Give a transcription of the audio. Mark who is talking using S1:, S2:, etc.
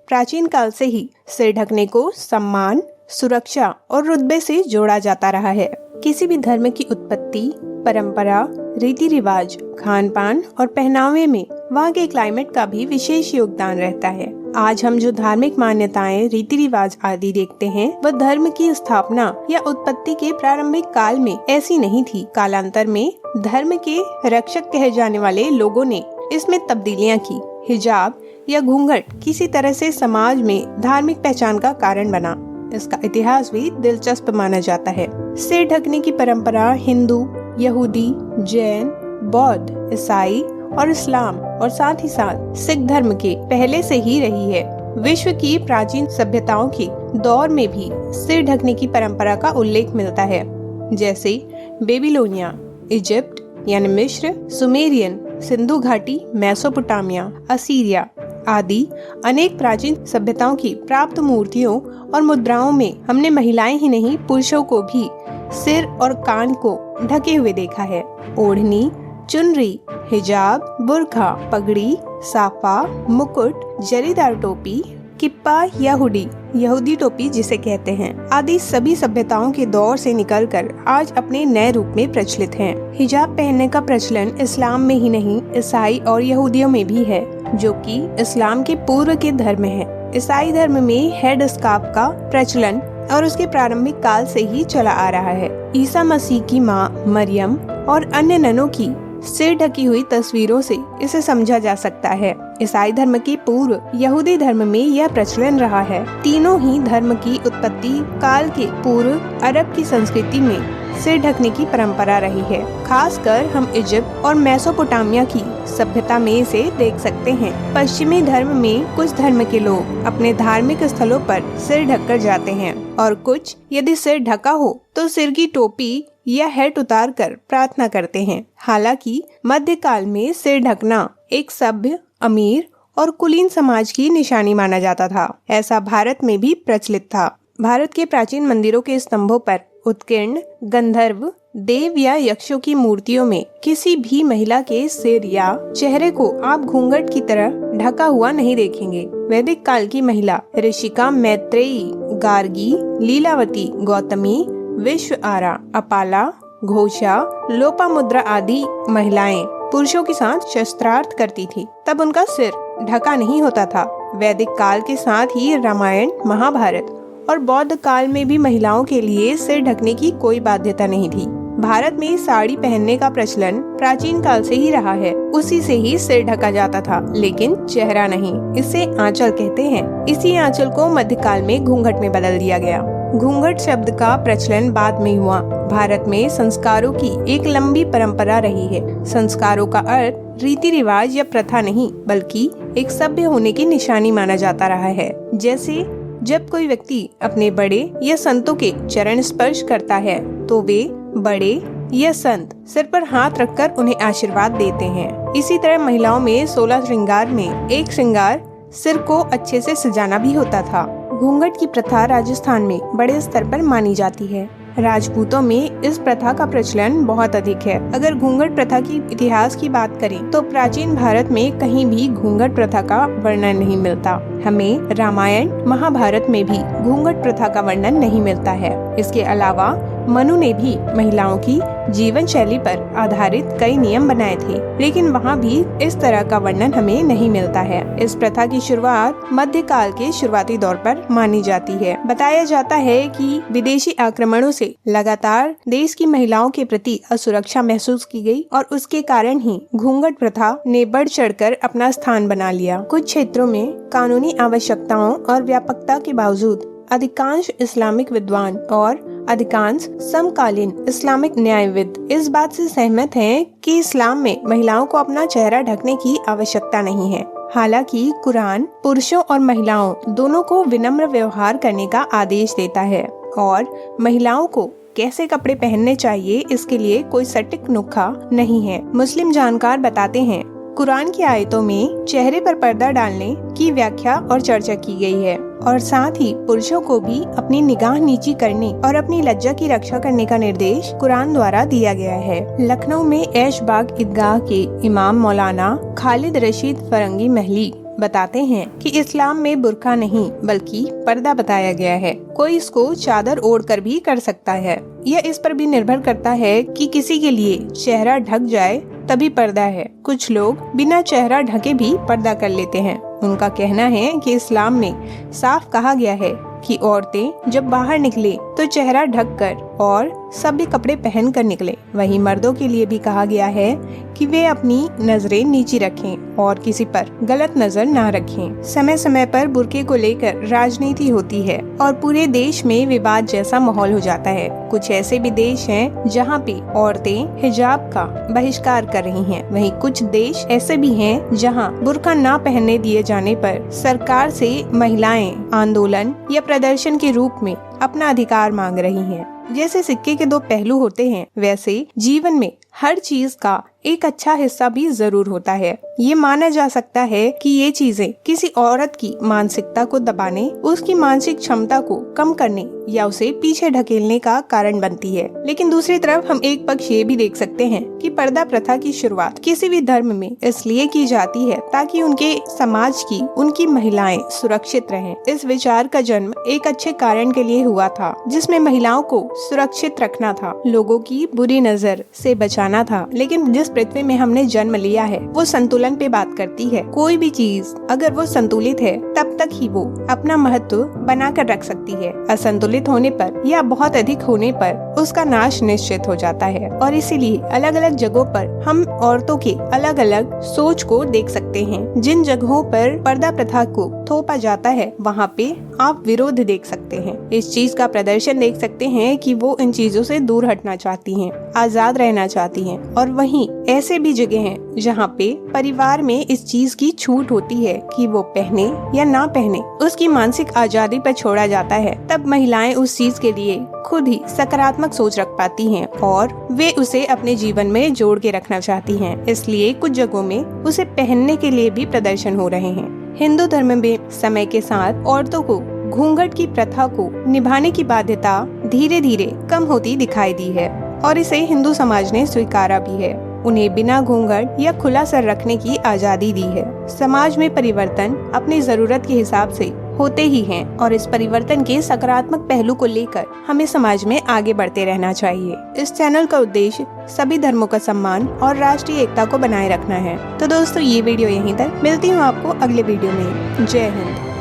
S1: प्राचीन काल से ही सिर ढकने को सम्मान, सुरक्षा और रुतबे से जोड़ा जाता रहा है। किसी भी धर्म की उत्पत्ति, परंपरा, रीति रिवाज, खान पान और पहनावे में वहाँ के क्लाइमेट का भी विशेष योगदान रहता है। आज हम जो धार्मिक मान्यताएं, रीति रिवाज आदि देखते हैं, वह धर्म की स्थापना या उत्पत्ति के प्रारंभिक काल में ऐसी नहीं थी। कालांतर में धर्म के रक्षक कहे जाने वाले लोगों ने इसमें तब्दीलियां की। हिजाब या घूंघट किसी तरह से समाज में धार्मिक पहचान का कारण बना। इसका इतिहास भी दिलचस्प माना जाता है। सिर ढकने की परंपरा हिंदू, यहूदी, जैन, बौद्ध, ईसाई और इस्लाम और साथ ही साथ सिख धर्म के पहले से ही रही है। विश्व की प्राचीन सभ्यताओं के दौर में भी सिर ढकने की परंपरा का उल्लेख मिलता है, जैसे बेबीलोनिया, इजिप्ट यानी मिस्र, सुमेरियन, सिंधु घाटी, मेसोपोटामिया, असीरिया आदि अनेक प्राचीन सभ्यताओं की प्राप्त मूर्तियों और मुद्राओं में हमने महिलाएं ही नहीं पुरुषों को भी सिर और कान को ढके हुए देखा है। ओढ़नी, चुनरी, हिजाब, बुर्खा, पगड़ी, साफा, मुकुट, जरीदार टोपी, किप्पा या हुडी, यहूदी टोपी जिसे कहते हैं, आदि सभी सभ्यताओं के दौर से निकलकर आज अपने नए रूप में प्रचलित हैं। हिजाब पहनने का प्रचलन इस्लाम में ही नहीं, ईसाई और यहूदियों में भी है, जो कि इस्लाम के पूर्व के धर्म है। ईसाई धर्म में हेड स्कार्फ का प्रचलन और उसके प्रारंभिक काल से ही चला आ रहा है। ईसा मसीह की मां मरियम और अन्य ननों की सिर ढकी हुई तस्वीरों से इसे समझा जा सकता है। ईसाई धर्म के पूर्व यहूदी धर्म में यह प्रचलन रहा है। तीनों ही धर्म की उत्पत्ति काल के पूर्व अरब की संस्कृति में सिर ढकने की परंपरा रही है। खासकर हम इजिप्ट और मेसोपोटामिया की सभ्यता में इसे देख सकते हैं। पश्चिमी धर्म में कुछ धर्म के लोग अपने धार्मिक स्थलों पर सिर ढककर जाते हैं और कुछ यदि सिर ढका हो तो सिर की टोपी या हैट उतार कर प्रार्थना करते हैं। हालांकि मध्यकाल में सिर ढकना एक सभ्य, अमीर और कुलीन समाज की निशानी माना जाता था। ऐसा भारत में भी प्रचलित था। भारत के प्राचीन मंदिरों के स्तंभों पर उत्कीर्ण गंधर्व, देव या यक्षों की मूर्तियों में किसी भी महिला के सिर या चेहरे को आप घूंघट की तरह ढका हुआ नहीं देखेंगे। वैदिक काल की महिला ऋषिका, मैत्रेयी, गार्गी, लीलावती, गौतमी, विश्व आरा, अपाला, घोषा, लोपामुद्रा आदि महिलाएं पुरुषों के साथ शस्त्रार्थ करती थी। तब उनका सिर ढका नहीं होता था। वैदिक काल के साथ ही रामायण, महाभारत और बौद्ध काल में भी महिलाओं के लिए सिर ढकने की कोई बाध्यता नहीं थी। भारत में साड़ी पहनने का प्रचलन प्राचीन काल से ही रहा है। उसी से ही सिर ढका जाता था, लेकिन चेहरा नहीं। इसे आंचल कहते हैं। इसी आंचल को मध्यकाल में घूंघट में बदल दिया गया। घूंघट शब्द का प्रचलन बाद में हुआ। भारत में संस्कारों की एक लंबी परंपरा रही है। संस्कारों का अर्थ रीति रिवाज या प्रथा नहीं, बल्कि एक सभ्य होने की निशानी माना जाता रहा है। जैसे जब कोई व्यक्ति अपने बड़े या संतों के चरण स्पर्श करता है तो वे बड़े या संत सिर पर हाथ रखकर उन्हें आशीर्वाद देते हैं। इसी तरह महिलाओं में 16 श्रृंगार में एक श्रृंगार सिर को अच्छे से सजाना भी होता था। घूंघट की प्रथा राजस्थान में बड़े स्तर पर मानी जाती है। राजपूतों में इस प्रथा का प्रचलन बहुत अधिक है। अगर घूंघट प्रथा की इतिहास की बात करें तो प्राचीन भारत में कहीं भी घूंघट प्रथा का वर्णन नहीं मिलता। हमें रामायण, महाभारत में भी घूंघट प्रथा का वर्णन नहीं मिलता है। इसके अलावा मनु ने भी महिलाओं की जीवन शैली पर आधारित कई नियम बनाए थे, लेकिन वहाँ भी इस तरह का वर्णन हमें नहीं मिलता है। इस प्रथा की शुरुआत मध्यकाल के शुरुआती दौर पर मानी जाती है। बताया जाता है कि विदेशी आक्रमणों से लगातार देश की महिलाओं के प्रति असुरक्षा महसूस की गई और उसके कारण ही घूंघट प्रथा ने बढ़ चढ़कर अपना स्थान बना लिया। कुछ क्षेत्रों में कानूनी आवश्यकताओं और व्यापकता के बावजूद अधिकांश इस्लामिक विद्वान और अधिकांश समकालीन इस्लामिक न्यायविद इस बात से सहमत हैं कि इस्लाम में महिलाओं को अपना चेहरा ढकने की आवश्यकता नहीं है। हालांकि कुरान पुरुषों और महिलाओं दोनों को विनम्र व्यवहार करने का आदेश देता है और महिलाओं को कैसे कपड़े पहनने चाहिए इसके लिए कोई सटीक नुस्खा नहीं है। मुस्लिम जानकार बताते हैं, कुरान की आयतों में चेहरे पर पर्दा डालने की व्याख्या और चर्चा की गई है और साथ ही पुरुषों को भी अपनी निगाह नीची करने और अपनी लज्जा की रक्षा करने का निर्देश कुरान द्वारा दिया गया है। लखनऊ में ऐशबाग ईदगाह के इमाम मौलाना खालिद रशीद फरंगी महली बताते हैं कि इस्लाम में बुर्का नहीं बल्कि पर्दा बताया गया है। कोई इसको चादर ओढ़कर भी कर सकता है। यह इस पर भी निर्भर करता है कि किसी के लिए चेहरा ढक जाए तभी पर्दा है। कुछ लोग बिना चेहरा ढके भी पर्दा कर लेते हैं। उनका कहना है कि इस्लाम में साफ कहा गया है कि औरतें जब बाहर निकले तो चेहरा ढककर और सभ्य कपड़े पहनकर निकले। वहीं मर्दों के लिए भी कहा गया है कि वे अपनी नजरें नीची रखें और किसी पर गलत नजर ना रखें। समय समय पर बुर्के को लेकर राजनीति होती है और पूरे देश में विवाद जैसा माहौल हो जाता है। कुछ ऐसे भी देश हैं जहां पे औरतें हिजाब का बहिष्कार कर रही हैं। वहीं कुछ देश ऐसे भी हैं जहां बुर्का ना पहनने दिए जाने पर सरकार से महिलाएं आंदोलन या प्रदर्शन के रूप में अपना अधिकार मांग रही हैं। जैसे सिक्के के दो पहलू होते हैं, वैसे जीवन में हर चीज का एक अच्छा हिस्सा भी जरूर होता है। ये माना जा सकता है कि ये चीजें किसी औरत की मानसिकता को दबाने, उसकी मानसिक क्षमता को कम करने या उसे पीछे ढकेलने का कारण बनती है। लेकिन दूसरी तरफ हम एक पक्ष ये भी देख सकते हैं कि पर्दा प्रथा की शुरुआत किसी भी धर्म में इसलिए की जाती है ताकि उनके समाज की उनकी महिलाएं सुरक्षित रहें। इस विचार का जन्म एक अच्छे कारण के लिए हुआ था, जिसमें महिलाओं को सुरक्षित रखना था, लोगों की बुरी नजर से बचाना था। लेकिन जिस पृथ्वी में हमने जन्म लिया है वो संतुलन पे बात करती है। कोई भी चीज अगर वो संतुलित है तब तक ही वो अपना महत्व बनाकर रख सकती है। असंतुलित होने पर या बहुत अधिक होने पर उसका नाश निश्चित हो जाता है। और इसीलिए अलग अलग जगहों पर हम औरतों के अलग अलग सोच को देख सकते हैं। जिन जगहों पर पर्दा प्रथा को थोपा जाता है वहाँ पे आप विरोध देख सकते हैं। इस चीज का प्रदर्शन देख सकते हैं कि वो इन चीजों से दूर हटना चाहती हैं, आजाद रहना चाहती हैं। और वहीं ऐसे भी जगह हैं जहाँ पे परिवार में इस चीज की छूट होती है कि वो पहने या ना पहने, उसकी मानसिक आजादी पर छोड़ा जाता है। तब महिलाएं उस चीज के लिए खुद ही सकारात्मक सोच रख पाती हैं और वे उसे अपने जीवन में जोड़ के रखना चाहती हैं। इसलिए कुछ जगहों में उसे पहनने के लिए भी प्रदर्शन हो रहे हैं। हिंदू धर्म में समय के साथ औरतों को घूंघट की प्रथा को निभाने की बाध्यता धीरे धीरे कम होती दिखाई दी है और इसे हिंदू समाज ने स्वीकारा भी है। उन्हें बिना घूंघट या खुला सर रखने की आजादी दी है। समाज में परिवर्तन अपनी जरूरत के हिसाब से होते ही हैं और इस परिवर्तन के सकारात्मक पहलू को लेकर हमें समाज में आगे बढ़ते रहना चाहिए। इस चैनल का उद्देश्य सभी धर्मों का सम्मान और राष्ट्रीय एकता को बनाए रखना है। तो दोस्तों ये वीडियो यहीं तक, मिलती हूँ आपको अगले वीडियो में। जय हिंद।